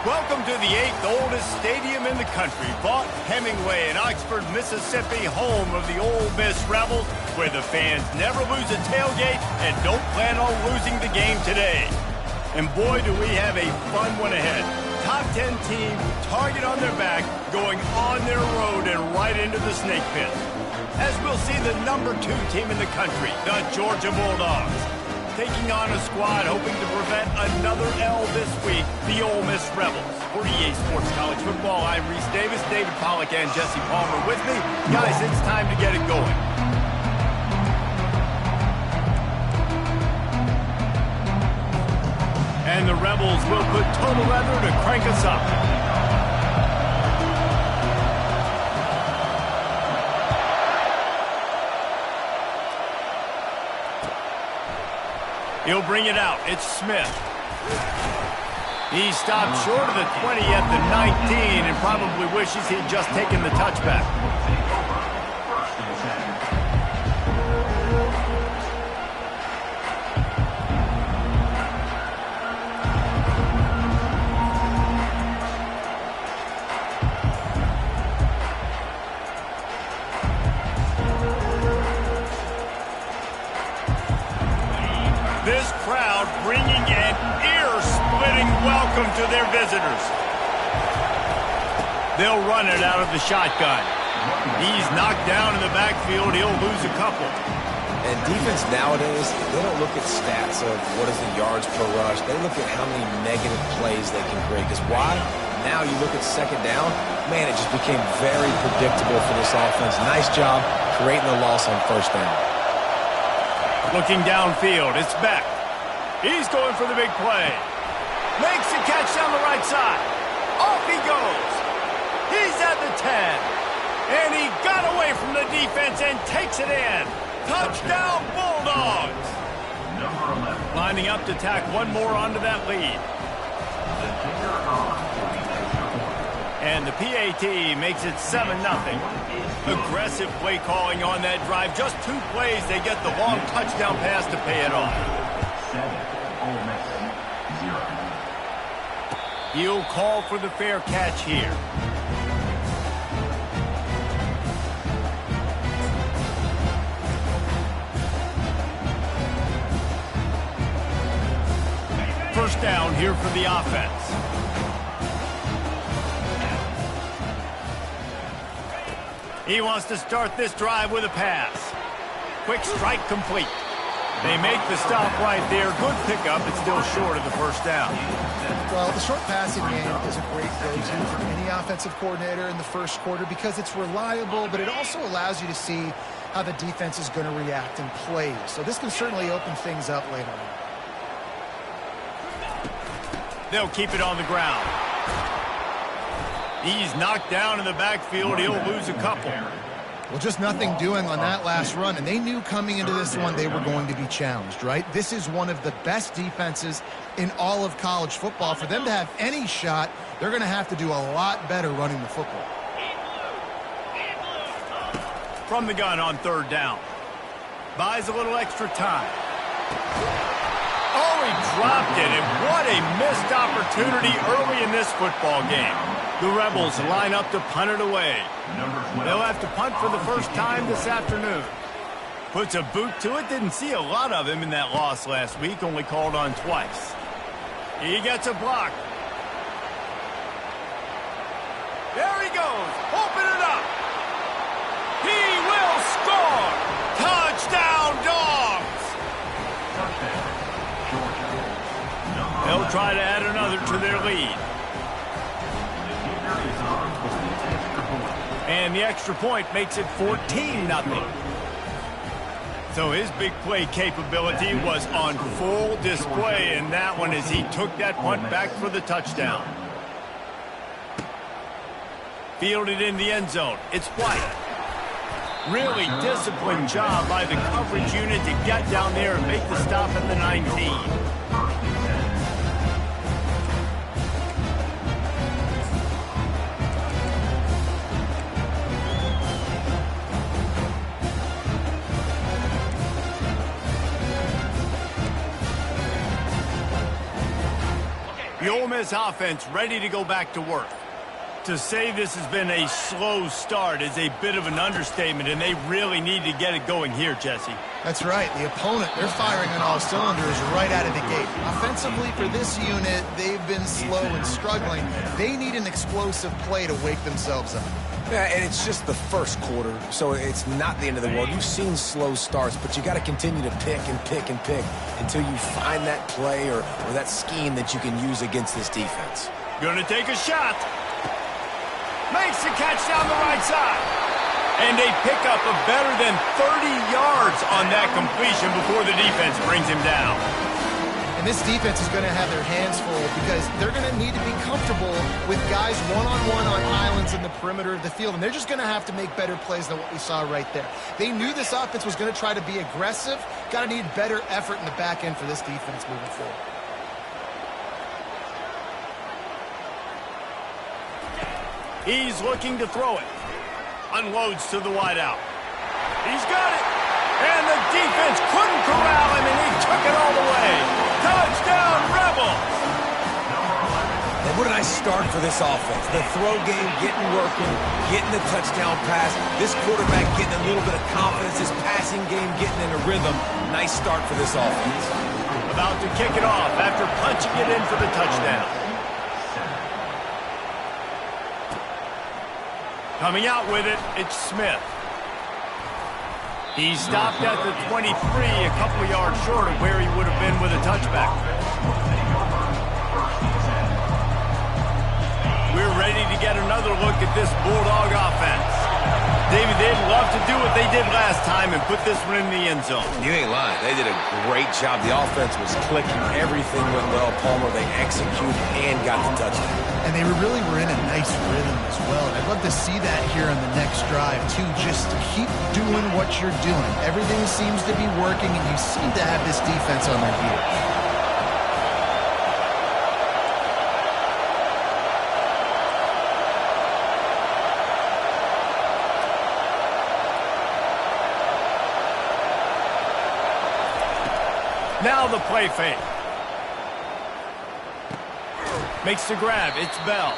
Welcome to the 8th oldest stadium in the country, Vaught Hemingway in Oxford, Mississippi, home of the Ole Miss Rebels, where the fans never lose a tailgate and don't plan on losing the game today. And boy, do we have a fun one ahead. Top 10 team, target on their back, going on their road and right into the snake pit. As we'll see the number 2 team in the country, the Georgia Bulldogs, taking on a squad hoping to prevent another L this week, the Ole Miss Rebels. For EA Sports College Football, I'm Reese Davis, David Pollack, and Jesse Palmer with me. Guys, it's time to get it going. And the Rebels will put total leather to crank us up. He'll bring it out. It's Smith. He stopped short of the 20 at the 19 and probably wishes he'd just taken the touchback. This crowd bringing an ear-splitting welcome to their visitors. They'll run it out of the shotgun. He's knocked down in the backfield. He'll lose a couple. And defense nowadays, they don't look at stats of what is the yards per rush. They look at how many negative plays they can create. Because why? Now you look at second down, man, it just became very predictable for this offense. Nice job creating the loss on first down. Looking downfield, it's Beck. He's going for the big play. Makes the catch down the right side. Off he goes. He's at the 10. And he got away from the defense and takes it in. Touchdown, Bulldogs. Lining up to tack one more onto that lead. And the PAT makes it 7-0. Aggressive play calling on that drive. Just 2 plays, they get the long touchdown pass to pay it off. 7, Ole Miss 0. He'll call for the fair catch here. First down here for the offense. He wants to start this drive with a pass. Quick strike complete. They make the stop right there. Good pickup, but still short of the first down. Well, the short passing game is a great go-to for any offensive coordinator in the first quarter because it's reliable, but it also allows you to see how the defense is going to react and play. So this can certainly open things up later on. They'll keep it on the ground. He's knocked down in the backfield. He'll lose a couple. Well, just nothing doing on that last run, and they knew coming into this one they were going to be challenged, right? This is one of the best defenses in all of college football. For them to have any shot, they're going to have to do a lot better running the football. From the gun on third down. Buys a little extra time. Oh, he dropped it, and what a missed opportunity early in this football game. The Rebels line up to punt it away. They'll have to punt for the first time this afternoon. Puts a boot to it. Didn't see a lot of him in that loss last week. Only called on twice. He gets a block. There he goes. Open it up. He will score. Touchdown, Dogs. They'll try to add another to their lead. And the extra point makes it 14-0. So his big play capability was on full display in that one as he took that punt back for the touchdown. Fielded in the end zone. It's White. Really disciplined job by the coverage unit to get down there and make the stop at the 19. The Ole Miss offense ready to go back to work. To say this has been a slow start is a bit of an understatement, and they really need to get it going here, Jesse. That's right. The opponent, they're firing on all cylinders right out of the gate. Offensively, for this unit, they've been slow and struggling. They need an explosive play to wake themselves up. Yeah, and it's just the first quarter, so it's not the end of the world. You've seen slow starts, but you got to continue to pick and pick and pick until you find that play or that scheme that you can use against this defense. Gonna take a shot. Makes the catch down the right side. And they pick up a better than 30 yards on that completion before the defense brings him down. And this defense is going to have their hands full because they're going to need to be comfortable with guys one-on-one on islands in the perimeter of the field. And they're just going to have to make better plays than what we saw right there. They knew this offense was going to try to be aggressive. Got to need better effort in the back end for this defense moving forward. He's looking to throw it. Unloads to the wideout. He's got it. And the defense couldn't corral him, and he took it all the way. Touchdown, Rebels! And what a nice start for this offense. The throw game getting working, getting the touchdown pass. This quarterback getting a little bit of confidence. This passing game getting in a rhythm. Nice start for this offense. About to kick it off after punching it in for the touchdown. Coming out with it, it's Smith. He stopped at the 23, a couple of yards short of where he would have been with a touchback. We're ready to get another look at this Bulldog offense. David, they'd love to do what they did last time and put this one in the end zone. You ain't lying. They did a great job. The offense was clicking. Everything went well. Palmer, they executed and got the touchdown. And they really were in a nice rhythm as well. And I'd love to see that here on the next drive, too. Just keep doing what you're doing. Everything seems to be working, and you seem to have this defense on their heels. Now the play fake. Makes the grab. It's Bell.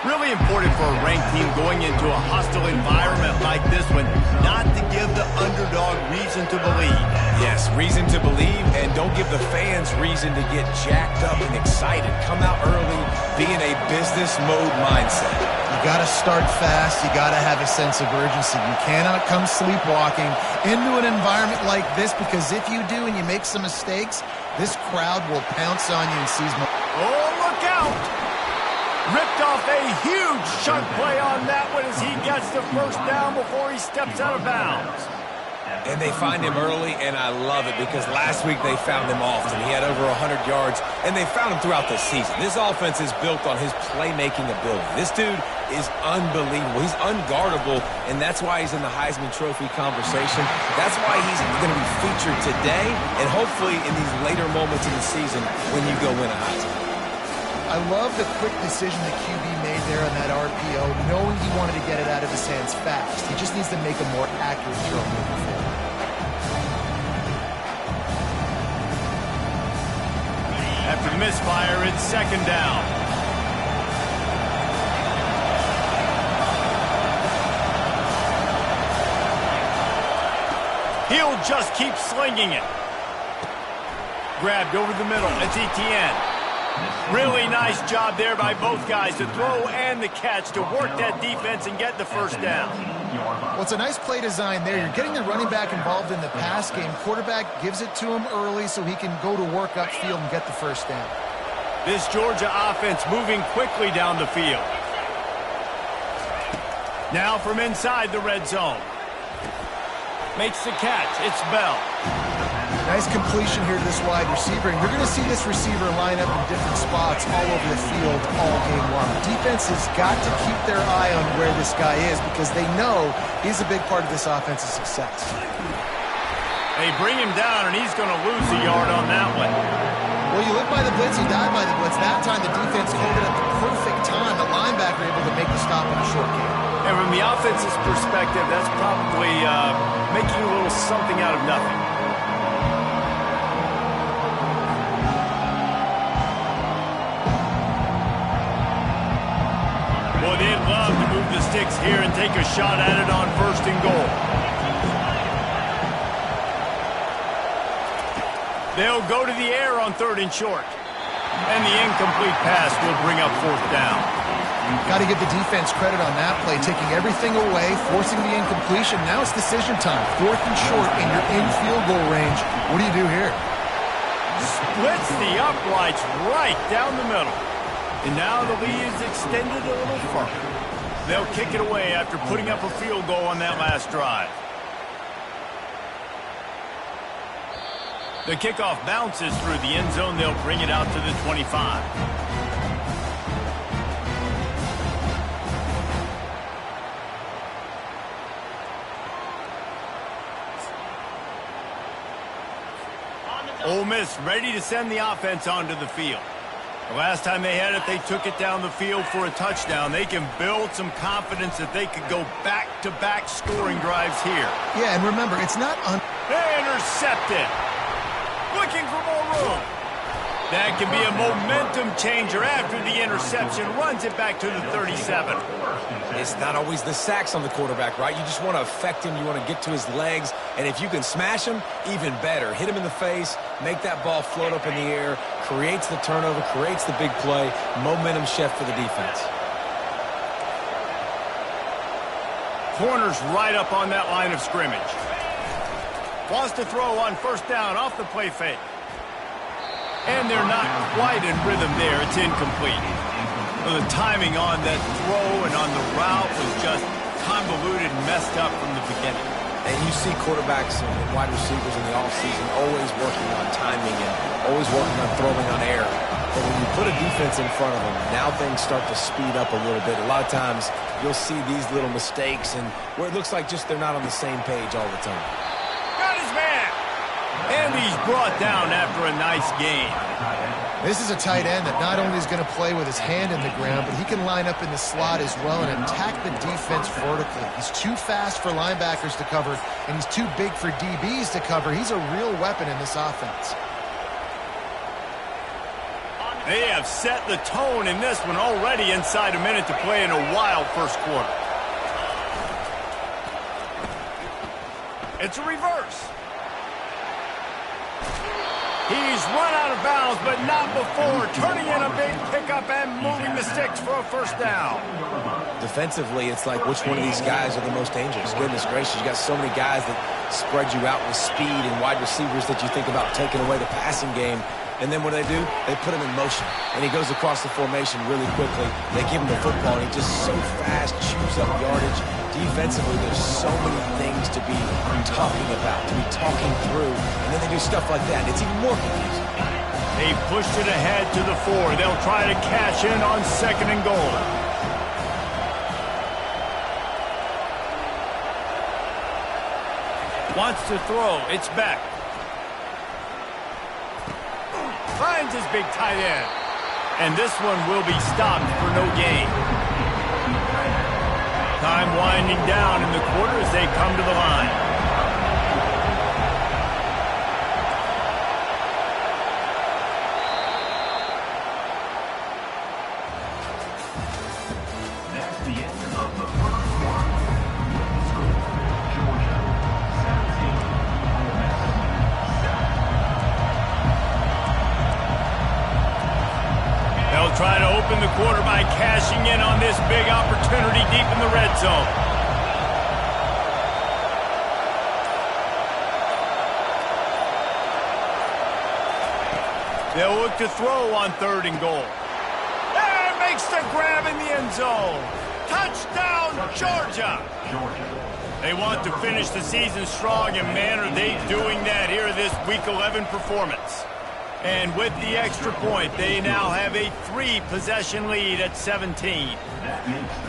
Really important for a ranked team going into a hostile environment like this one, not to give the underdog reason to believe. Yes, reason to believe, and don't give the fans reason to get jacked up and excited. Come out early, be in a business mode mindset. You got to start fast. You got to have a sense of urgency. You cannot come sleepwalking into an environment like this, because if you do and you make some mistakes, this crowd will pounce on you and seize momentum. Oh, look out! Ripped off a huge chunk play on that one as he gets the first down before he steps out of bounds. And they find him early, and I love it because last week they found him often. He had over 100 yards, and they found him throughout the season. This offense is built on his playmaking ability. This dude is unbelievable. He's unguardable, and that's why he's in the Heisman Trophy conversation. That's why he's going to be featured today and hopefully in these later moments in the season when you go win a Heisman. I love the quick decision the QB made there on that RPO, knowing he wanted to get it out of his hands fast. He just needs to make a more accurate throw moving forward. After the misfire, it's second down. He'll just keep slinging it. Grabbed over the middle. It's Etienne. Really nice job there by both guys to throw and the catch to work that defense and get the first down. Well, it's a nice play design there. You're getting the running back involved in the pass game. Quarterback gives it to him early so he can go to work upfield and get the first down. This Georgia offense moving quickly down the field. Now from inside the red zone. Makes the catch. It's Bell. Nice completion here to this wide receiver, and you're going to see this receiver line up in different spots all over the field all game long. Defense has got to keep their eye on where this guy is because they know he's a big part of this offense's success. They bring him down, and he's going to lose a yard on that one. Well, you live by the blitz, you die by the blitz. That time the defense called it at the perfect time. The linebacker able to make the stop in a short game. And from the offense's perspective, that's probably making a little something out of nothing. sticks here and take a shot at it on 1st and goal. They'll go to the air on 3rd and short. And the incomplete pass will bring up 4th down. Got to give the defense credit on that play, taking everything away, forcing the incompletion. Now it's decision time. 4th and short, and you're in field goal range. What do you do here? Splits the uprights right down the middle. And now the lead is extended a little further. They'll kick it away after putting up a field goal on that last drive. The kickoff bounces through the end zone. They'll bring it out to the 25. Ole Miss ready to send the offense onto the field. The last time they had it, they took it down the field for a touchdown. They can build some confidence that they could go back-to-back scoring drives here. Yeah, and remember, it's not intercepted. Looking for more room. That can be a momentum changer after the interception. Runs it back to the 37. It's not always the sacks on the quarterback, right? You just want to affect him. You want to get to his legs. And if you can smash him, even better. Hit him in the face, make that ball float up in the air, creates the turnover, creates the big play. Momentum shift for the defense. Corner's right up on that line of scrimmage. Wants to throw on 1st down off the play fake. And they're not quite in rhythm there. It's incomplete. Well, the timing on that throw and on the route was just convoluted and messed up from the beginning. And you see quarterbacks and wide receivers in the offseason always working on timing and always working on throwing on air. But when you put a defense in front of them, now things start to speed up a little bit. A lot of times you'll see these little mistakes and where it looks like just they're not on the same page all the time. Got his man. And he's brought down after a nice gain. This is a tight end that not only is going to play with his hand in the ground, but he can line up in the slot as well and attack the defense vertically. He's too fast for linebackers to cover, and he's too big for DBs to cover. He's a real weapon in this offense. They have set the tone in this one already inside a minute to play in a wild 1st quarter. It's a reverse. He's run out of bounds, but not before turning in a big pickup and moving the sticks for a 1st down. Defensively, it's like which one of these guys are the most dangerous. Goodness gracious, you got so many guys that spread you out with speed and wide receivers that you think about taking away the passing game. And then what do? They put him in motion. And he goes across the formation really quickly. They give him the football, and he just so fast, chews up yardage. Defensively, there's so many things to be talking about, to be talking through. And then they do stuff like that, and it's even more confusing. They pushed it ahead to the 4. They'll try to cash in on 2nd and goal. Wants to throw. It's back. Finds his big tight end. And this one will be stopped for no gain. Time winding down in the quarter as they come to the line. Try to open the quarter by cashing in on this big opportunity deep in the red zone. They'll look to throw on 3rd and goal. And makes the grab in the end zone. Touchdown, Georgia. They want to finish the season strong, and man, are they doing that here in this Week 11 performance. And with the extra point, they now have a 3-possession lead at 17.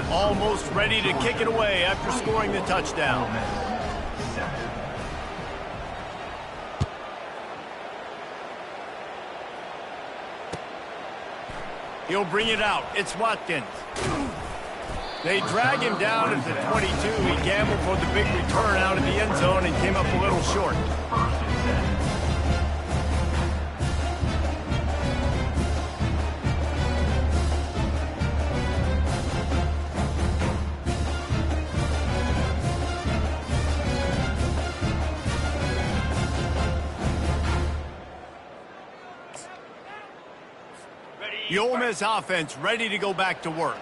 Almost ready to kick it away after scoring the touchdown. He'll bring it out. It's Watkins. They drag him down at the 22. He gambled for the big return out of the end zone and came up a little short. The Ole Miss offense ready to go back to work.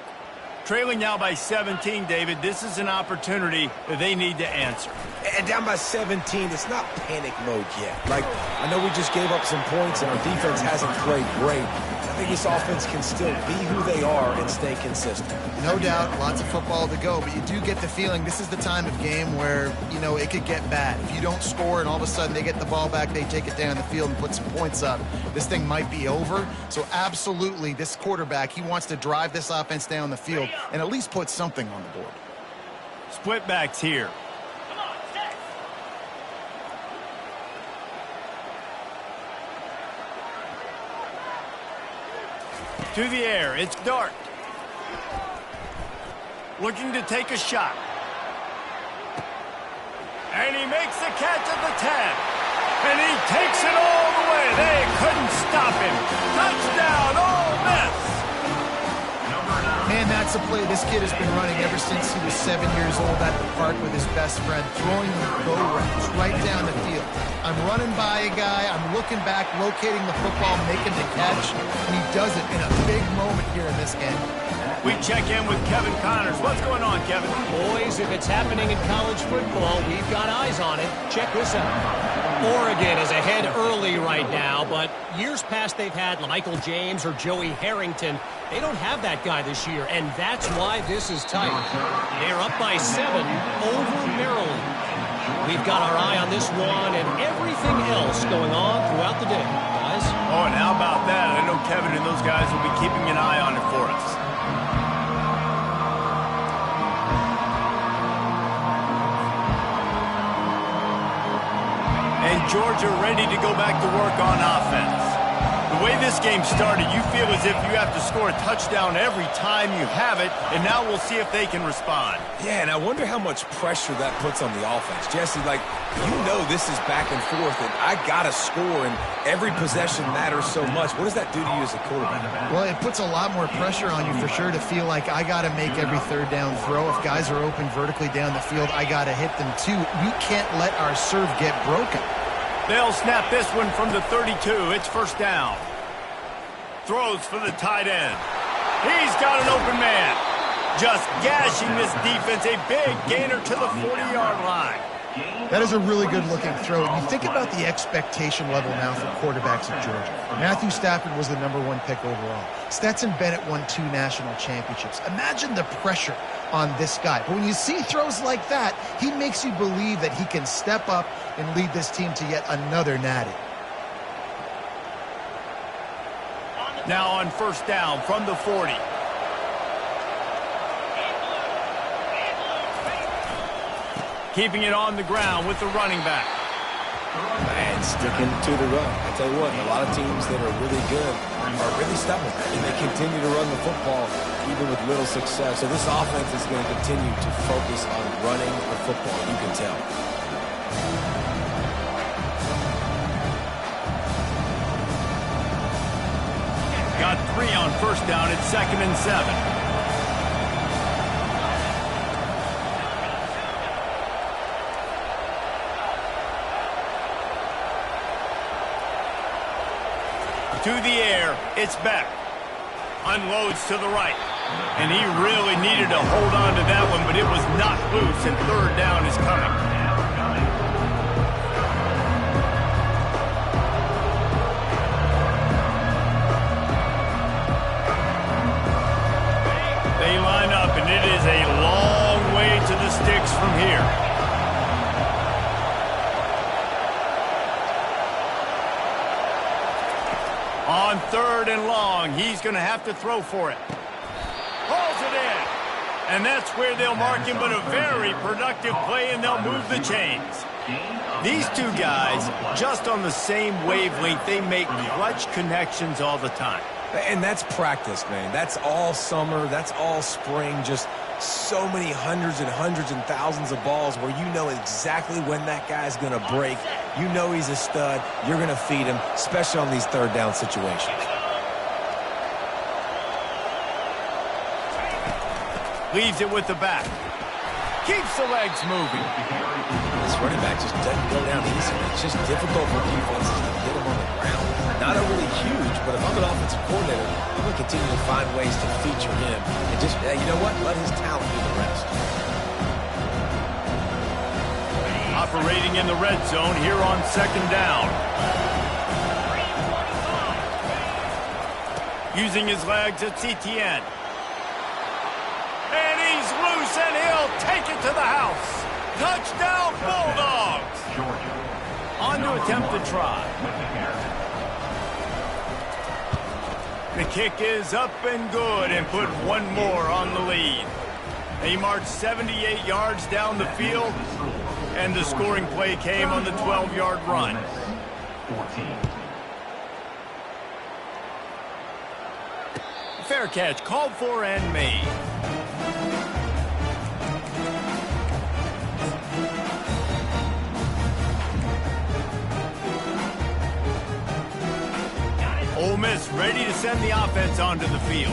Trailing now by 17, David. This is an opportunity that they need to answer. And down by 17, it's not panic mode yet. Like, I know we just gave up some points and our defense hasn't played great. I think this offense can still be who they are and stay consistent. No doubt, lots of football to go, but you do get the feeling this is the time of game where, you know, it could get bad. If you don't score and all of a sudden they get the ball back, they take it down the field and put some points up, this thing might be over. So absolutely, this quarterback, he wants to drive this offense down the field and at least put something on the board. Split backs here. To the air, it's Dart. Looking to take a shot. And he makes the catch at the 10. And he takes it all the way. They couldn't stop him. Touchdown, Ole Miss. Man, that's a play this kid has been running ever since he was 7 years old at the park with his best friend, throwing the go routes right down the field. I'm running by a guy, I'm looking back, locating the football, making the catch, and he does it in a big moment here in this game. We check in with Kevin Connors. What's going on, Kevin? Boys, if it's happening in college football, we've got eyes on it. Check this out. Oregon is ahead early right now, but years past they've had Michael James or Joey Harrington. They don't have that guy this year, and that's why this is tight. They're up by 7 over Maryland. We've got our eye on this one and everything else going on throughout the day, guys. Oh, and how about that? I know Kevin and those guys will be keeping an eye on it for us. And Georgia ready to go back to work on offense. The way this game started, you feel as if you have to score a touchdown every time you have it, and now we'll see if they can respond. Yeah, and I wonder how much pressure that puts on the offense. Jesse, like, you know this is back and forth, and I got to score, and every possession matters so much. What does that do to you as a quarterback? Well, it puts a lot more pressure on you for sure to feel like I got to make every third down throw. If guys are open vertically down the field, I got to hit them too. We can't let our serve get broken. They'll snap this one from the 32. It's first down. Throws for the tight end. He's got an open man. Just gashing this defense. A big gainer to the 40-yard line. That is a really good-looking throw. You think about the expectation level now for quarterbacks at Georgia. Matthew Stafford was the #1 pick overall. Stetson Bennett won 2 national championships. Imagine the pressure on this guy. But when you see throws like that, he makes you believe that he can step up and lead this team to yet another natty. Now on first down from the 40. Keeping it on the ground with the running back. And sticking to the run. I tell you what, a lot of teams that are really good are really stubborn, and they continue to run the football even with little success. So this offense is going to continue to focus on running the football. You can tell. Got 3 on first down. It's 2nd and 7. To the air, it's Beck. Unloads to the right. And he really needed to hold on to that one, but it was knocked loose, and third down is coming. They line up, and it is a long way to the sticks from here. On 3rd and long, he's going to have to throw for it. Hauls it in. And that's where they'll mark him, but a very productive play, and they'll move the chains. These two guys, just on the same wavelength, they make clutch connections all the time. And that's practice, man. That's all summer. That's all spring. Just so many hundreds and thousands of balls where you know exactly when that guy's going to break. You know he's a stud. You're going to feed him, especially on these third down situations. Leaves it with the back. Keeps the legs moving. This running back just doesn't go down easy. It's just difficult for defenses to get him on the ground. Not overly huge, but if I'm an offensive coordinator, I'm going to continue to find ways to feature him. And just, you know what? Let his talent do the rest. Operating in the red zone here on second down. Using his legs at CTN. And he's loose, and he'll take it to the house. Touchdown, Bulldogs! On to attempt the try. The kick is up and good and put one more on the lead. They marched 78 yards down the field, and the scoring play came on the 12-yard run. 14. Fair catch called for and made. Ole Miss ready to send the offense onto the field.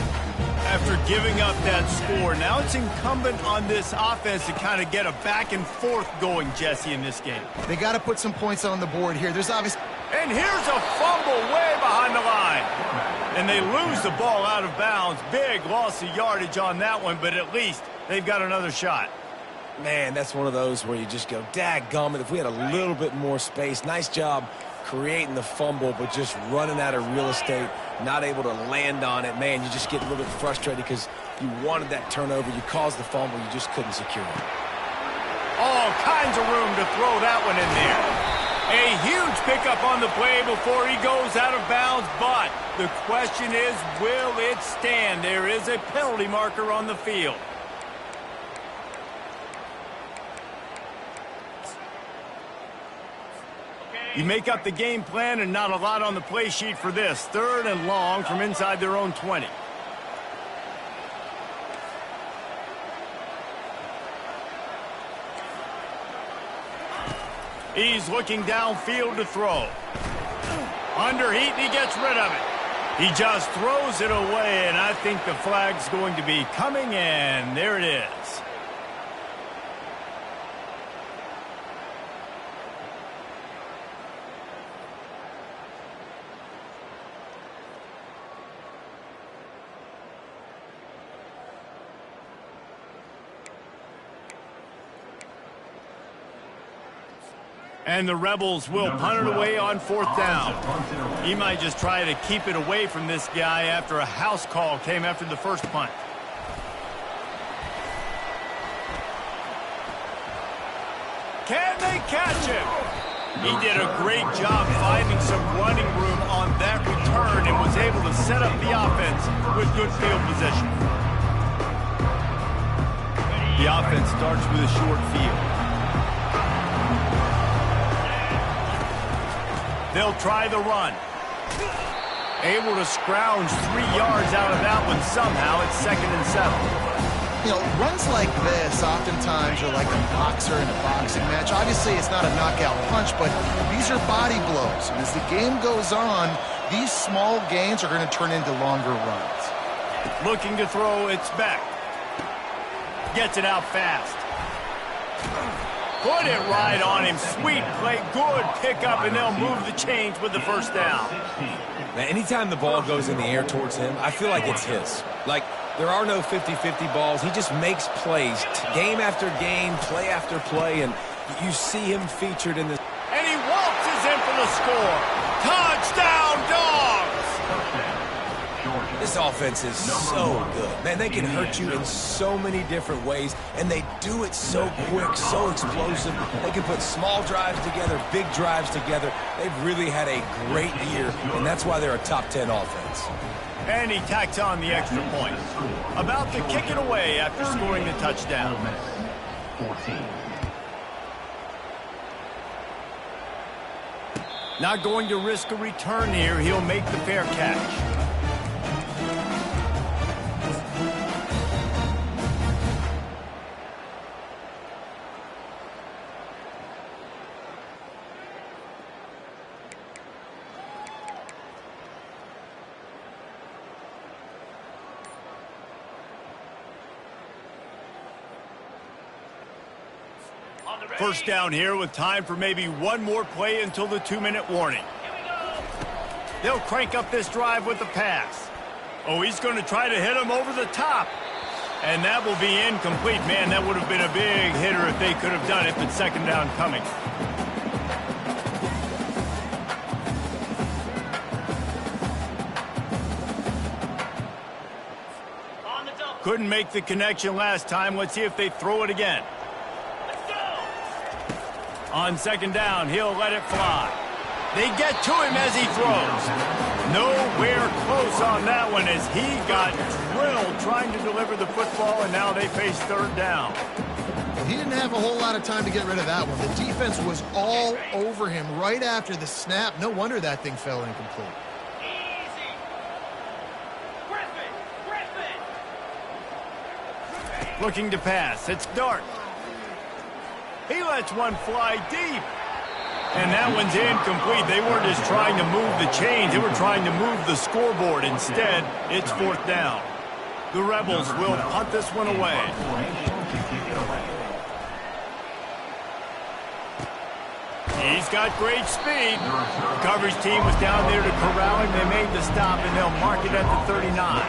After giving up that score, now it's incumbent on this offense to kind of get a back and forth going, Jesse, in this game. They got to put some points on the board here. There's obviously... And here's a fumble way behind the line. And they lose the ball out of bounds. Big loss of yardage on that one, but at least they've got another shot. Man, that's one of those where you just go, dadgummit, if we had a little bit more space. Nice job creating the fumble, but just running out of real estate, not able to land on it. Man, you just get a little bit frustrated because you wanted that turnover. You caused the fumble. You just couldn't secure it. All kinds of room to throw that one in there. A huge pickup on the play before he goes out of bounds, but the question is, will it stand? There is a penalty marker on the field. You make up the game plan and not a lot on the play sheet for this. 3rd and long from inside their own 20. He's looking downfield to throw. Under heat, and he gets rid of it. He just throws it away, and I think the flag's going to be coming, and there it is. And the Rebels will punt it away on 4th down. He might just try to keep it away from this guy after a house call came after the first punt. Can they catch him? He did a great job finding some running room on that return and was able to set up the offense with good field position. The offense starts with a short field. They'll try the run. Able to scrounge 3 yards out of that one somehow. It's 2nd and 7. You know, runs like this oftentimes are like a boxer in a boxing match. Obviously, it's not a knockout punch, but these are body blows. And as the game goes on, these small gains are going to turn into longer runs. Looking to throw, it's back. Gets it out fast. Put it right on him. Sweet play. Good pickup, and they'll move the chains with the first down. Now, anytime the ball goes in the air towards him, I feel like it's his. Like, there are no 50-50 balls. He just makes plays. Game after game, play after play, and you see him featured in this. And he waltzes in for the score. Touchdown, Dogs! This offense is so good. Man, they can hurt you in so many different ways, and they do it so quick, so explosive. They can put small drives together, big drives together. They've really had a great year, and that's why they're a top 10 offense. And he tacks on the extra point. About to kick it away after scoring the touchdown. 14. Not going to risk a return here. He'll make the fair catch. First down here with time for maybe one more play until the 2-minute warning. They'll crank up this drive with the pass. Oh, he's going to try to hit him over the top. And that will be incomplete. Man, that would have been a big hitter if they could have done it, but second down coming. Couldn't make the connection last time. Let's see if they throw it again. On second down, he'll let it fly. They get to him as he throws. Nowhere close on that one as he got drilled trying to deliver the football, and now they face third down. He didn't have a whole lot of time to get rid of that one. The defense was all over him right after the snap. No wonder that thing fell incomplete. Looking to pass. It's Dart. He lets one fly deep. And that one's incomplete. They weren't just trying to move the chains. They were trying to move the scoreboard. Instead, it's fourth down. The Rebels will punt this one away. He's got great speed. The coverage team was down there to corral him. They made the stop, and they'll mark it at the 39.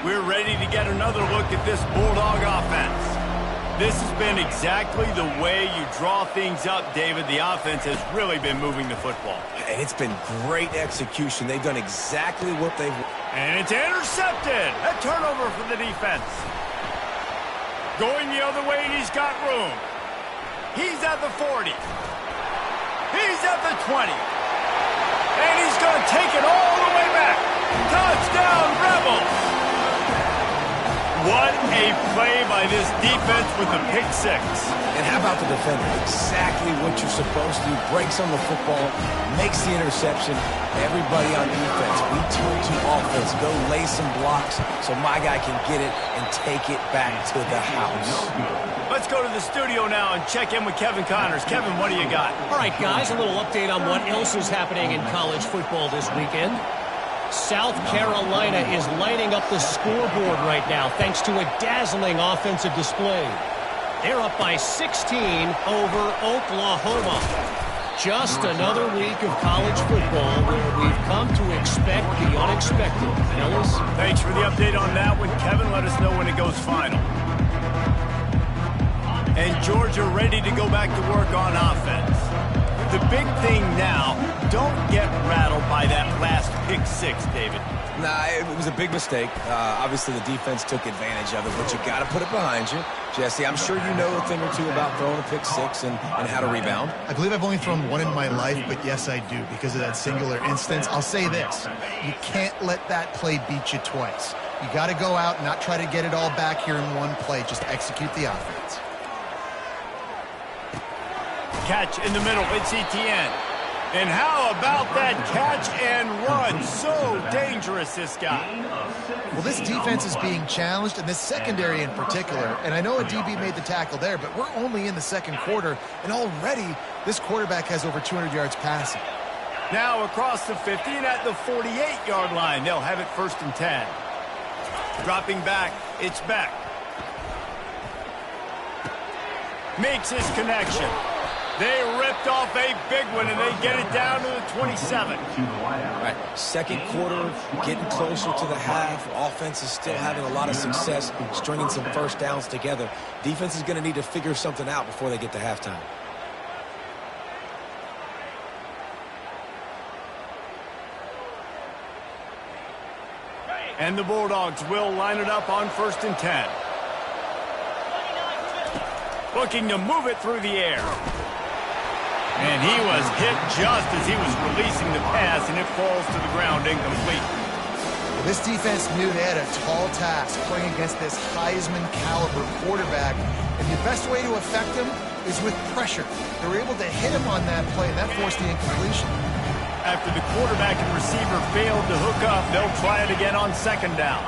We're ready to get another look at this Bulldog offense. This has been exactly the way you draw things up, David. The offense has really been moving the football. And it's been great execution. They've done exactly what they've... And it's intercepted. A turnover for the defense. Going the other way, and he's got room. He's at the 40. He's at the 20. And he's going to take it all the way back. Touchdown, Rebels! What a play by this defense with the pick six. And how about the defender? Exactly what you're supposed to do. Breaks on the football, makes the interception. Everybody on defense, we turn to offense. Go lay some blocks so my guy can get it and take it back to the house. Let's go to the studio now and check in with Kevin Connors. Kevin, what do you got? All right, guys, a little update on what else is happening in college football this weekend. South Carolina is lighting up the scoreboard right now thanks to a dazzling offensive display. They're up by 16 over Oklahoma. Just another week of college football where we've come to expect the unexpected. Ellis? Thanks for the update on that one, Kevin. Let us know when it goes final. And Georgia ready to go back to work on offense. The big thing now, don't get rattled by that last pick six, David. Nah, it was a big mistake. Obviously, the defense took advantage of it, but you got to put it behind you. Jesse, I'm sure you know a thing or two about throwing a pick six and how to rebound. I believe I've only thrown one in my life, but yes, I do because of that singular instance. I'll say this. You can't let that play beat you twice. You got to go out and not try to get it all back here in one play. Just execute the offense. Catch in the middle, it's Etienne. And how about that catch and run? So dangerous, this guy. Well, this defense is being challenged, and this secondary in particular. And I know a DB made the tackle there, but we're only in the second quarter, and already this quarterback has over 200 yards passing. Now across the 50 and at the 48-yard line. They'll have it first and 10. Dropping back, it's Beck. Makes his connection. They ripped off a big one, and they get it down to the 27. Right. Second quarter, getting closer to the half. Offense is still having a lot of success stringing some first downs together. Defense is going to need to figure something out before they get to halftime. And the Bulldogs will line it up on first and 10. Looking to move it through the air. And he was hit just as he was releasing the pass, and it falls to the ground incomplete. This defense knew they had a tall task playing against this Heisman-caliber quarterback, and the best way to affect him is with pressure. They were able to hit him on that play, and that forced the incompletion. After the quarterback and receiver failed to hook up, they'll try it again on second down.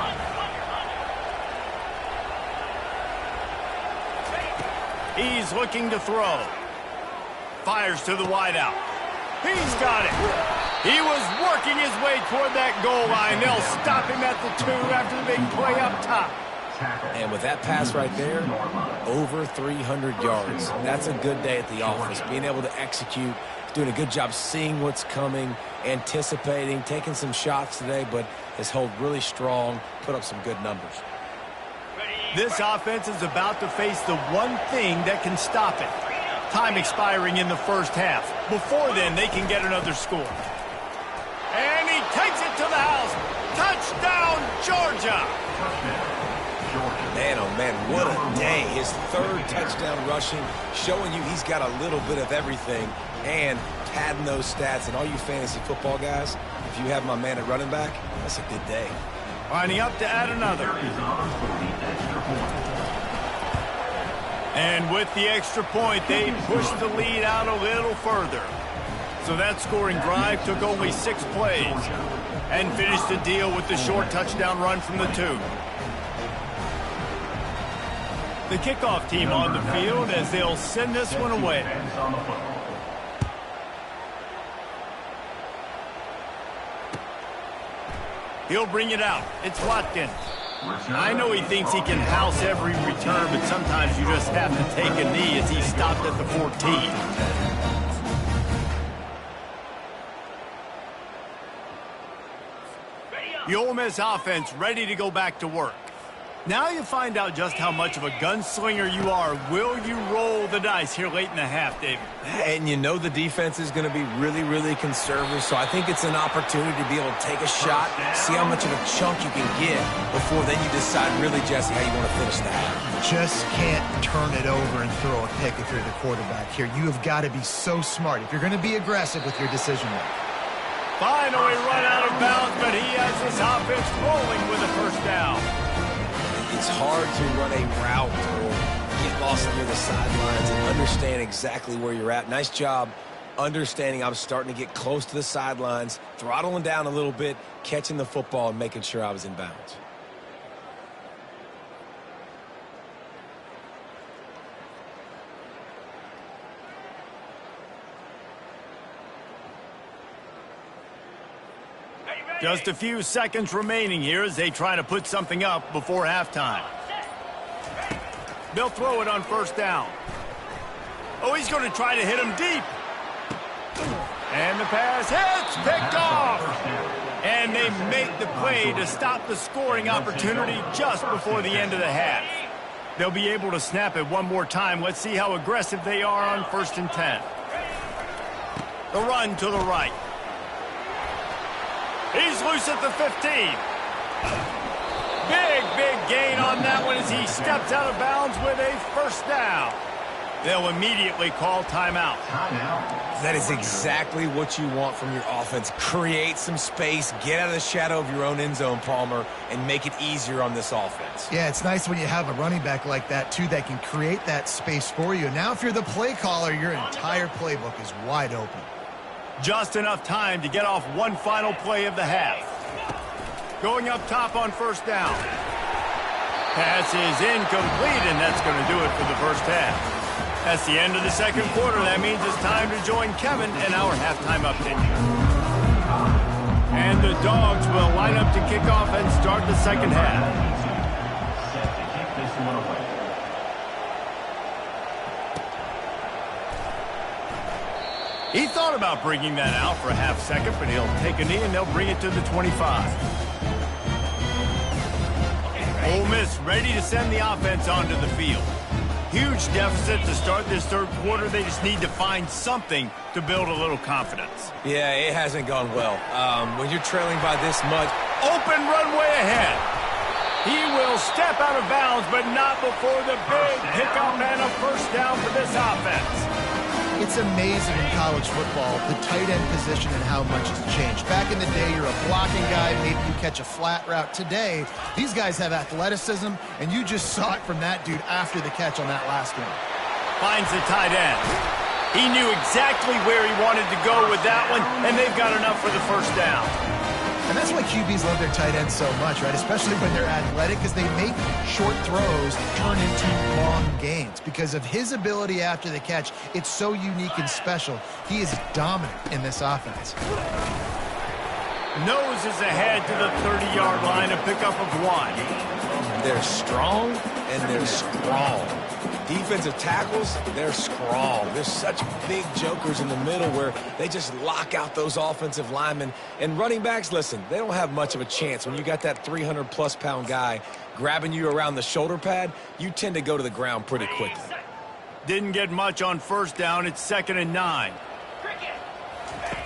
He's looking to throw. Fires to the wideout. He's got it. He was working his way toward that goal line. They'll stop him at the 2 after the big play up top. And with that pass right there, over 300 yards. That's a good day at the office. Being able to execute, doing a good job seeing what's coming, anticipating, taking some shots today, but has held really strong, put up some good numbers. This offense is about to face the one thing that can stop it. Time expiring in the first half. Before then, they can get another score. And he takes it to the house. Touchdown, Georgia! Man, oh man, what a day. His third touchdown rushing, showing you he's got a little bit of everything and padding those stats. And all you fantasy football guys, if you have my man at running back, that's a good day. Lining up to add another. And with the extra point, they pushed the lead out a little further. So that scoring drive took only 6 plays and finished the deal with the short touchdown run from the 2. The kickoff team on the field as they'll send this one away. He'll bring it out. It's Watkins. I know he thinks he can house every return, but sometimes you just have to take a knee as he stopped at the 14. The Ole Miss offense ready to go back to work. Now you find out just how much of a gunslinger you are. Will you roll the dice here late in the half, David? And you know the defense is going to be really, really conservative, so I think it's an opportunity to be able to take a shot, see how much of a chunk you can get before then you decide really, Jesse, how you want to finish the half. Just can't turn it over and throw a pick if you're the quarterback here. You have got to be so smart if you're going to be aggressive with your decision making. Finally run out of bounds, but he has this offense rolling with a first down. It's hard to run a route or get lost near the sidelines and understand exactly where you're at. Nice job understanding I was starting to get close to the sidelines, throttling down a little bit, catching the football, and making sure I was in bounds. Just a few seconds remaining here as they try to put something up before halftime. They'll throw it on first down. Oh, he's going to try to hit him deep. And the pass hits, picked off. And they make the play to stop the scoring opportunity just before the end of the half. They'll be able to snap it one more time. Let's see how aggressive they are on 1st and 10. The run to the right. He's loose at the 15. Big gain on that one as he steps out of bounds with a first down. They'll immediately call timeout. That is exactly what you want from your offense. Create some space, get out of the shadow of your own end zone, Palmer, and make it easier on this offense. Yeah, it's nice when you have a running back like that, too, that can create that space for you. Now, if you're the play caller, your entire playbook is wide open. Just enough time to get off one final play of the half. Going up top on first down. Pass is incomplete, and that's going to do it for the first half. That's the end of the second quarter. That means it's time to join Kevin in our halftime update. And the Dogs will line up to kick off and start the second half. He thought about bringing that out for a half second, but he'll take a knee and they'll bring it to the 25. Ole Miss ready to send the offense onto the field. Huge deficit to start this third quarter. They just need to find something to build a little confidence. Yeah, it hasn't gone well. When you're trailing by this much. Open runway ahead. He will step out of bounds, but not before the big pickup and a first down for this offense. It's amazing in college football, the tight end position and how much has changed. Back in the day, you're a blocking guy, maybe you catch a flat route. Today, these guys have athleticism, and you just saw it from that dude after the catch on that last one. Finds the tight end. He knew exactly where he wanted to go with that one, and they've got enough for the first down. And that's why QBs love their tight ends so much, right? Especially when they're athletic, because they make short throws turn into long gains. Because of his ability after the catch, it's so unique and special. He is dominant in this offense. Noses ahead to the 30-yard line, a pickup of 1. They're strong and they're strong. Defensive tackles, they're strong. There's such big jokers in the middle where they just lock out those offensive linemen. And running backs, listen, they don't have much of a chance. When you got that 300-plus pound guy grabbing you around the shoulder pad, you tend to go to the ground pretty quickly. Didn't get much on first down. It's 2nd and 9.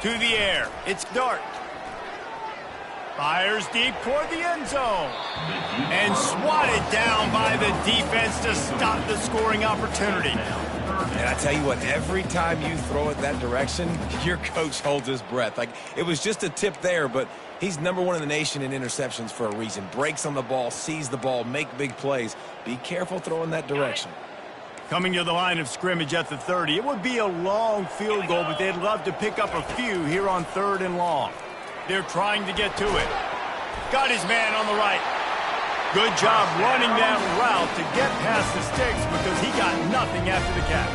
To the air. It's Dart. Fires deep toward the end zone. And swatted down by the defense to stop the scoring opportunity. And I tell you what, every time you throw it that direction, your coach holds his breath. Like, it was just a tip there, but he's #1 in the nation in interceptions for a reason. Breaks on the ball, sees the ball, make big plays. Be careful throwing that direction. Coming to the line of scrimmage at the 30. It would be a long field goal, but they'd love to pick up a few here on 3rd and long. They're trying to get to it. Got his man on the right. Good job running that route to get past the sticks because he got nothing after the catch.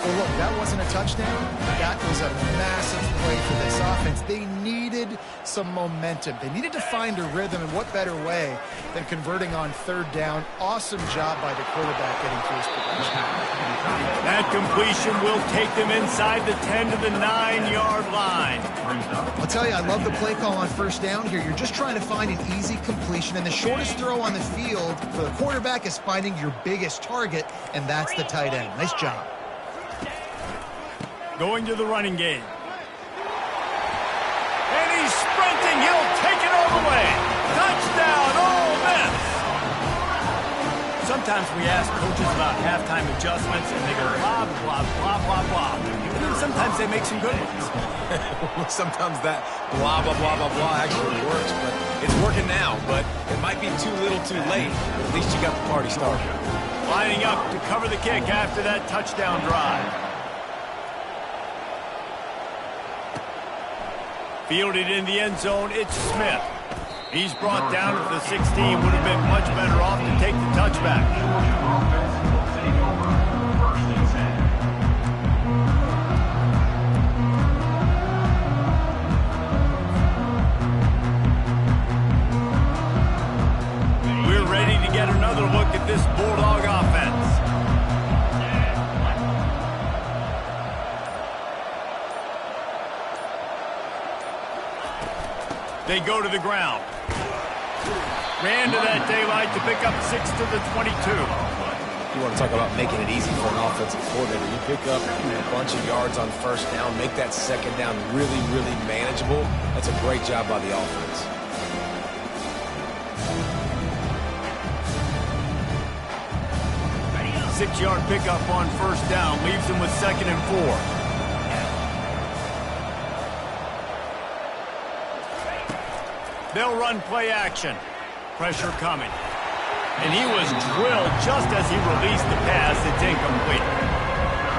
Well, look, that wasn't a touchdown. That was a massive play for this offense. They needed some momentum. They needed to find a rhythm, and what better way than converting on 3rd down. Awesome job by the quarterback getting to his progression. That completion will take them inside the 10 to the 9-yard line. I'll tell you, I love the play call on 1st down here. You're just trying to find an easy completion, and the shortest throw on the field for the quarterback is finding your biggest target, and that's the tight end. Nice job. Going to the running game. And he's sprinting. He'll take it all the way. Touchdown, Ole Miss. Sometimes we ask coaches about halftime adjustments, and they go blah, blah, blah, blah, blah. And then sometimes they make some good ones. Sometimes that blah, blah, blah, blah, blah actually works, but it's working now. But it might be too little too late. But at least you got the party started. Lining up to cover the kick after that touchdown drive. Fielded in the end zone, it's Smith. He's brought down at the 16. Would have been much better off to take the touchback. We're ready to get another look at this Bulldog offense. They go to the ground. Ran to that daylight to pick up 6 to the 22. You want to talk about making it easy for an offensive coordinator. You pick up a bunch of yards on 1st down, make that 2nd down really, really manageable. That's a great job by the offense. Six-yard pickup on 1st down leaves them with 2nd and 4. They'll run play action. Pressure coming. And he was drilled just as he released the pass. It's incomplete.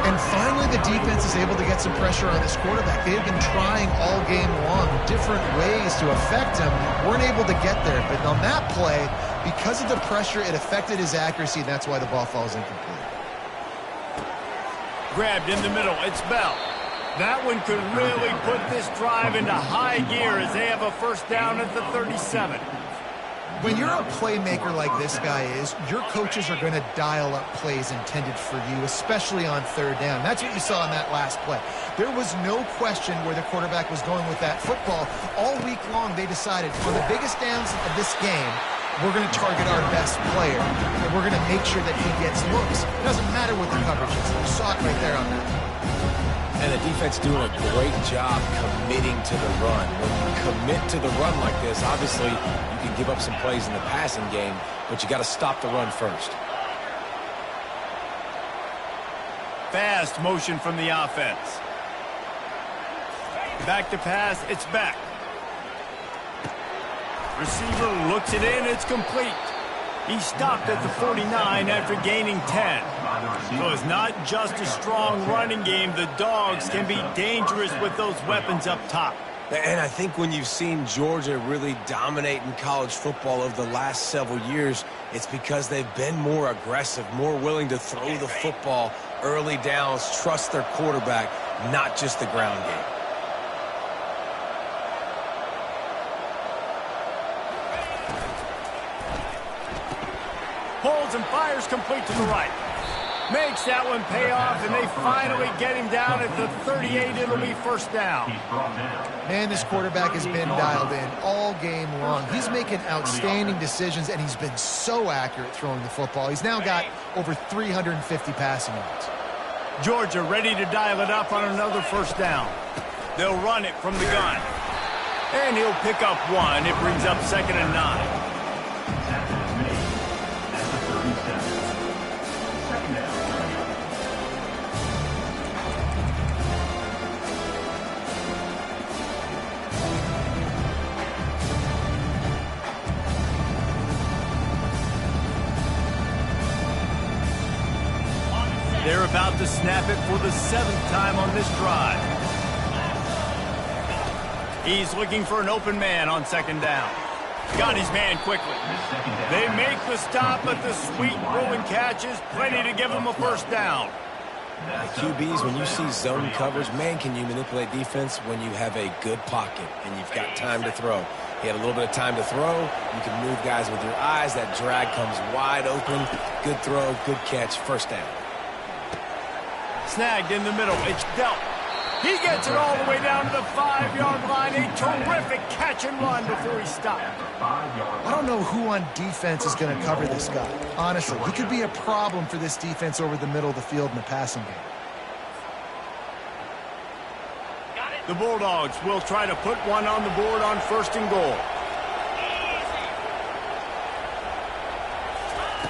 And finally, the defense is able to get some pressure on this quarterback. They have been trying all game long different ways to affect him. Weren't able to get there. But on that play, because of the pressure, it affected his accuracy, and that's why the ball falls incomplete. Grabbed in the middle. It's Bell. That one could really put this drive into high gear as they have a 1st down at the 37. When you're a playmaker like this guy is, your coaches are going to dial up plays intended for you, especially on 3rd down. That's what you saw in that last play. There was no question where the quarterback was going with that football. All week long, they decided on the biggest downs of this game, we're going to target our best player, and we're going to make sure that he gets looks. It doesn't matter what the coverage is. You saw it right there on that. And the defense doing a great job committing to the run. When you commit to the run like this, obviously you can give up some plays in the passing game, but you got to stop the run first. Fast motion from the offense. Back to pass, it's back. Receiver looks it in, it's complete. He stopped at the 49 after gaining 10. So it's not just a strong running game. The Dogs can be dangerous with those weapons up top. And I think when you've seen Georgia really dominate in college football over the last several years, it's because they've been more aggressive, more willing to throw the football early downs, trust their quarterback, not just the ground game. fields and fires complete to the right. Makes that one pay off, and they finally get him down at the 38. It'll be first down. Man, this quarterback has been dialed in all game long. He's making outstanding decisions, and he's been so accurate throwing the football. He's now got over 350 passing yards. Georgia ready to dial it up on another first down. They'll run it from the gun. And he'll pick up one. It brings up 2nd and 9. They're about to snap it for the 7th time on this drive. He's looking for an open man on 2nd down. Got his man quickly. They make the stop, but the sweet rolling catch is plenty to give him a first down. QBs, when you see zone coverage, man, can you manipulate defense when you have a good pocket and you've got time to throw. He had a little bit of time to throw. You can move guys with your eyes. That drag comes wide open. Good throw, good catch, first down. Snagged in the middle. It's dealt. He gets it all the way down to the 5-yard line. A terrific catch and run before he stopped. I don't know who on defense is going to cover this guy. Honestly, he could be a problem for this defense over the middle of the field in the passing game. The Bulldogs will try to put one on the board on 1st and goal.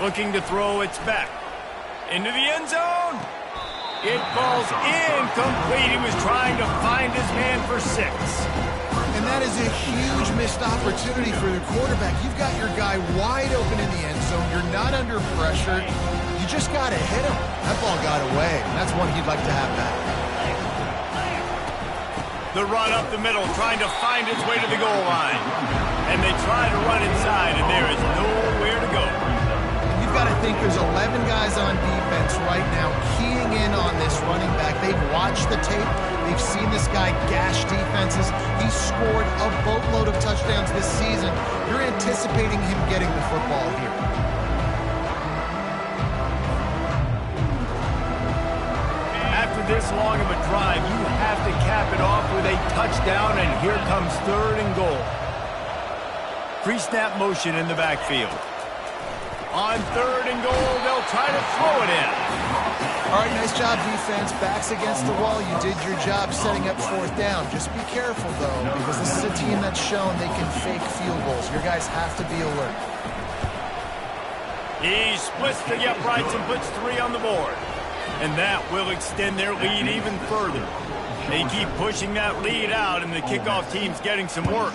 Looking to throw, it's back. Into the end zone. It falls incomplete. He was trying to find his man for 6. And that is a huge missed opportunity for the quarterback. You've got your guy wide open in the end zone. You're not under pressure. You just got to hit him. That ball got away, and that's one he'd like to have back. The run up the middle, trying to find its way to the goal line. And they try to run inside, and there is nowhere to go. You've got to think there's 11 guys on defense right now keying in on this running back. They've watched the tape. They've seen this guy gash defenses. He's scored a boatload of touchdowns this season. You're anticipating him getting the football here. After this long of a drive, you have to cap it off with a touchdown, and here comes 3rd and goal. Pre-snap motion in the backfield. On 3rd and goal, they'll try to throw it in. All right, nice job, defense. Backs against the wall. You did your job setting up 4th down. Just be careful, though, because this is a team that's shown they can fake field goals. Your guys have to be alert. He splits the uprights and puts 3 on the board. And that will extend their lead even further. They keep pushing that lead out, and the kickoff team's getting some work.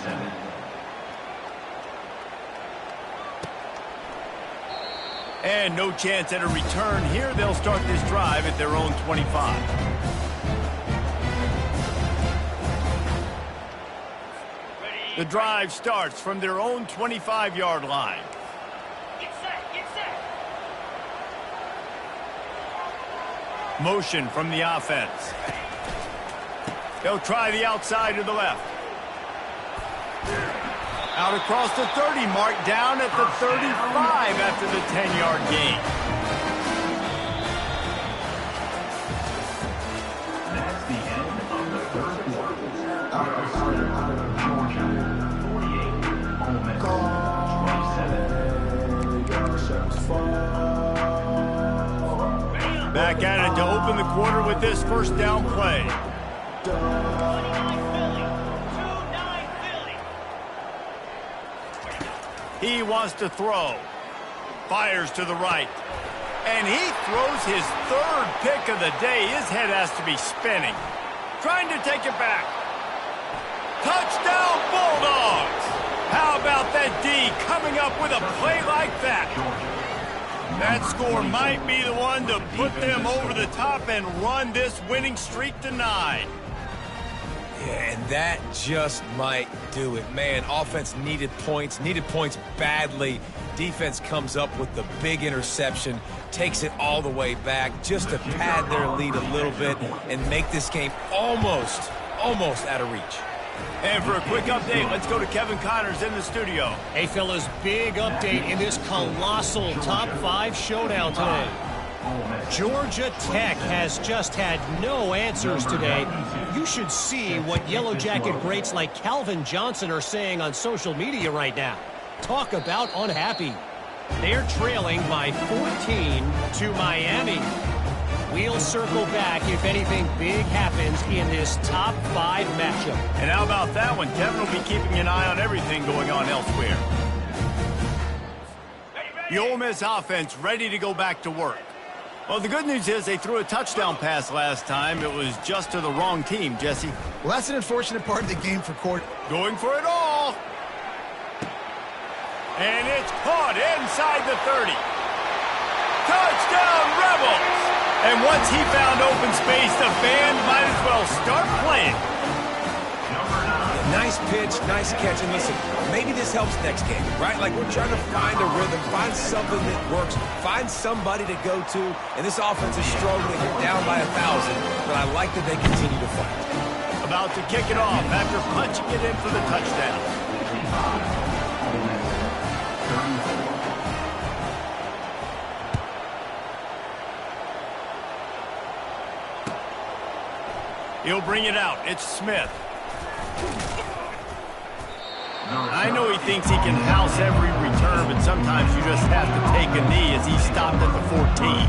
And no chance at a return here. They'll start this drive at their own 25. The drive starts from their own 25-yard line. Get set, get set. Motion from the offense. They'll try the outside to the left. Out across the 30, marked down at the 35 after the 10-yard gain. That's the end of the 3rd quarter. Georgia, 48. Ole Miss, 27. Back at it to open the quarter with this first down play. He wants to throw. Fires to the right. And he throws his 3rd pick of the day. His head has to be spinning. Trying to take it back. Touchdown, Bulldogs! How about that D coming up with a play like that? That score might be the one to put them over the top and run this winning streak to 9. Yeah, and that just might do it. Man, offense needed points badly. Defense comes up with the big interception, takes it all the way back just to pad their lead a little bit and make this game almost out of reach. And for a quick update, let's go to Kevin Connors in the studio. Hey, fellas, big update in this colossal top 5 showdown today. Georgia Tech has just had no answers today. You should see what Yellow Jacket greats like Calvin Johnson are saying on social media right now. Talk about unhappy. They're trailing by 14 to Miami. We'll circle back if anything big happens in this top 5 matchup. And how about that one? Kevin will be keeping an eye on everything going on elsewhere. The Ole Miss offense ready to go back to work. Well, the good news is they threw a touchdown pass last time. It was just to the wrong team, Jesse. Well, that's an unfortunate part of the game for Court. Going for it all. And it's caught inside the 30. Touchdown, Rebels! And once he found open space, the fans might as well start playing. Nice pitch, nice catch. And listen, maybe this helps next game, right? Like we're trying to find a rhythm, find something that works, find somebody to go to. And this offense is struggling. They're down by 1,000, but I like that they continue to fight. About to kick it off after punching it in for the touchdown. He'll bring it out. It's Smith. I know he thinks he can house every return, but sometimes you just have to take a knee as he stopped at the 14.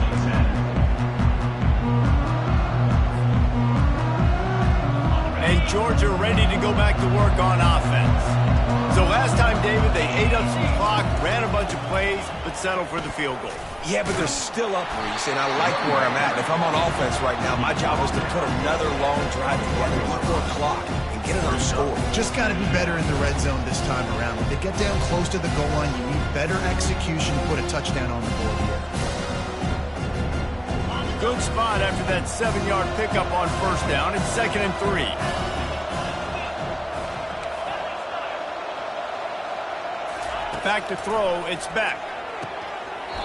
And Georgia ready to go back to work on offense. So last time, David, they ate up some clock, ran a bunch of plays, but settled for the field goal. Yeah, but they're still up, Reese, and I like where I'm at. If I'm on offense right now, my job is to put another long drive together, equal clock, and get another score. Just got to be better in the red zone this time around. When they get down close to the goal line, you need better execution to put a touchdown on the board here. Good spot after that 7-yard pickup on first down. It's 2nd and 3. Back to throw, it's Beck.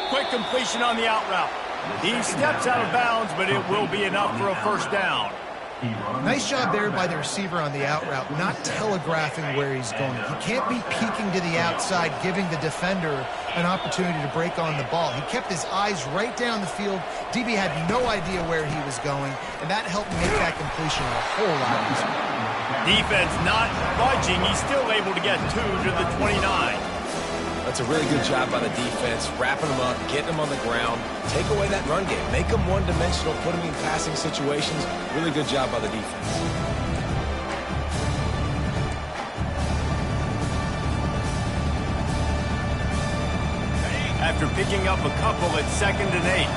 Quick completion on the out route. He steps out of bounds, but it will be enough for a first down. Nice job there by the receiver on the out route, not telegraphing where he's going. He can't be peeking to the outside, giving the defender an opportunity to break on the ball. He kept his eyes right down the field. DB had no idea where he was going, and that helped make that completion a whole lot easier. Defense not budging. He's still able to get 2 to the 29. That's a really good job by the defense, wrapping them up, getting them on the ground, take away that run game, make them one-dimensional, put them in passing situations. Really good job by the defense. After picking up a couple, it's 2nd and 8.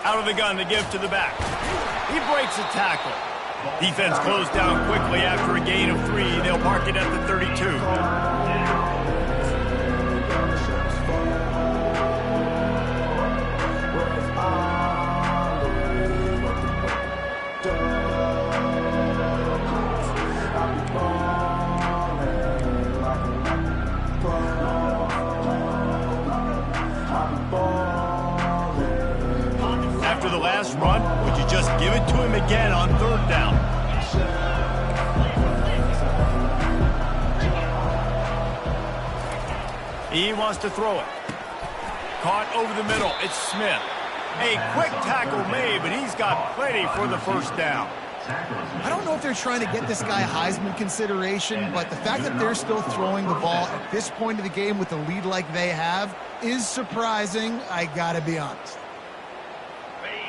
Out of the gun to give to the back. He breaks a tackle. Defense closed down quickly after a gain of 3. They'll park it at the 32. After the last run, would you just give it to him again on 3rd down? He wants to throw it. Caught over the middle. It's Smith. A quick tackle made, but he's got plenty for the first down. I don't know if they're trying to get this guy Heisman consideration, but the fact that they're still throwing the ball at this point of the game with a lead like they have is surprising, I gotta be honest.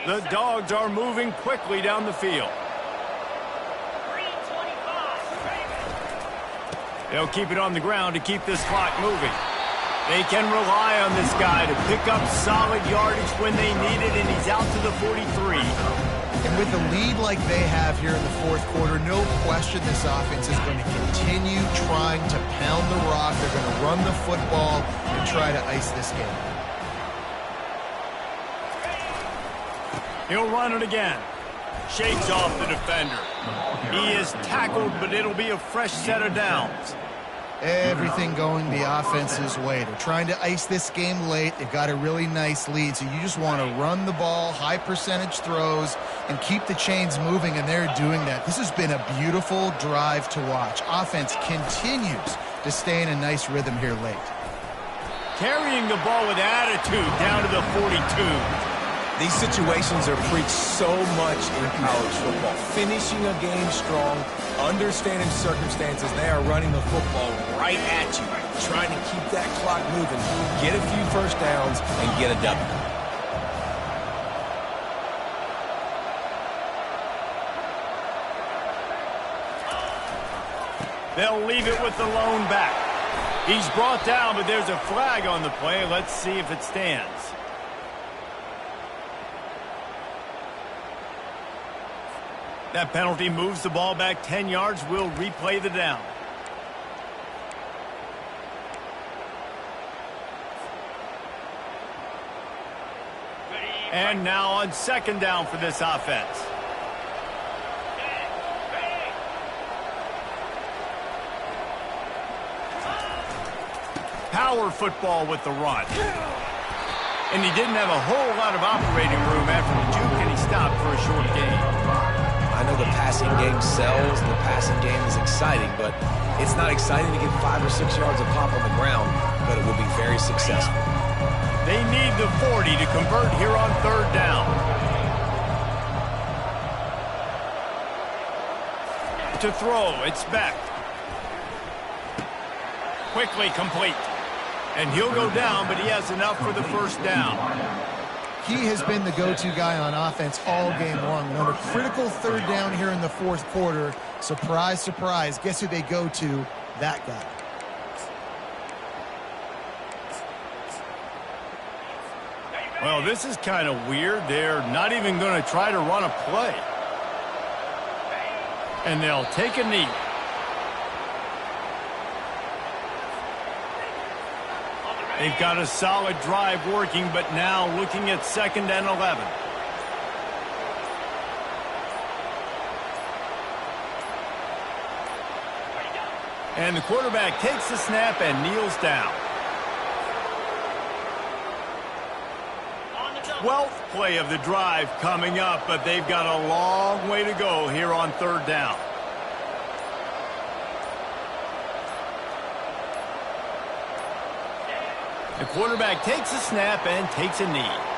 The Dogs are moving quickly down the field. They'll keep it on the ground to keep this clock moving. They can rely on this guy to pick up solid yardage when they need it, and he's out to the 43. And with a lead like they have here in the 4th quarter, no question this offense is going to continue trying to pound the rock. They're going to run the football and try to ice this game. He'll run it again. Shakes off the defender. He is tackled, but it'll be a fresh set of downs. Everything going the offense's way. They're trying to ice this game late. They've got a really nice lead, so you just want to run the ball, high percentage throws, and keep the chains moving, and they're doing that. This has been a beautiful drive to watch. Offense continues to stay in a nice rhythm here late. Carrying the ball with attitude down to the 42. These situations are preached so much in college football. Finishing a game strong, understanding circumstances. They are running the football right at you, trying to keep that clock moving, get a few first downs, and get a W. They'll leave it with the lone back. He's brought down, but there's a flag on the play. Let's see if it stands. That penalty moves the ball back 10 yards. We'll replay the down. And now on second down for this offense. Power football with the run. And he didn't have a whole lot of operating room after the juke, and he stopped for a short gain. I know the passing game sells, and the passing game is exciting, but it's not exciting to get 5 or 6 yards of pop on the ground, but it will be very successful. They need the 40 to convert here on third down. To throw, it's Beck. Quickly complete. And he'll go down, but he has enough for the first down. He has been the go-to guy on offense all game long. On a critical third down here in the fourth quarter, surprise, surprise, guess who they go to? That guy. Well, this is kind of weird. They're not even going to try to run a play. And they'll take a knee. They've got a solid drive working, but now looking at 2nd and 11. And the quarterback takes the snap and kneels down. 12th play of the drive coming up, but they've got a long way to go here on third down. The quarterback takes a snap and takes a knee.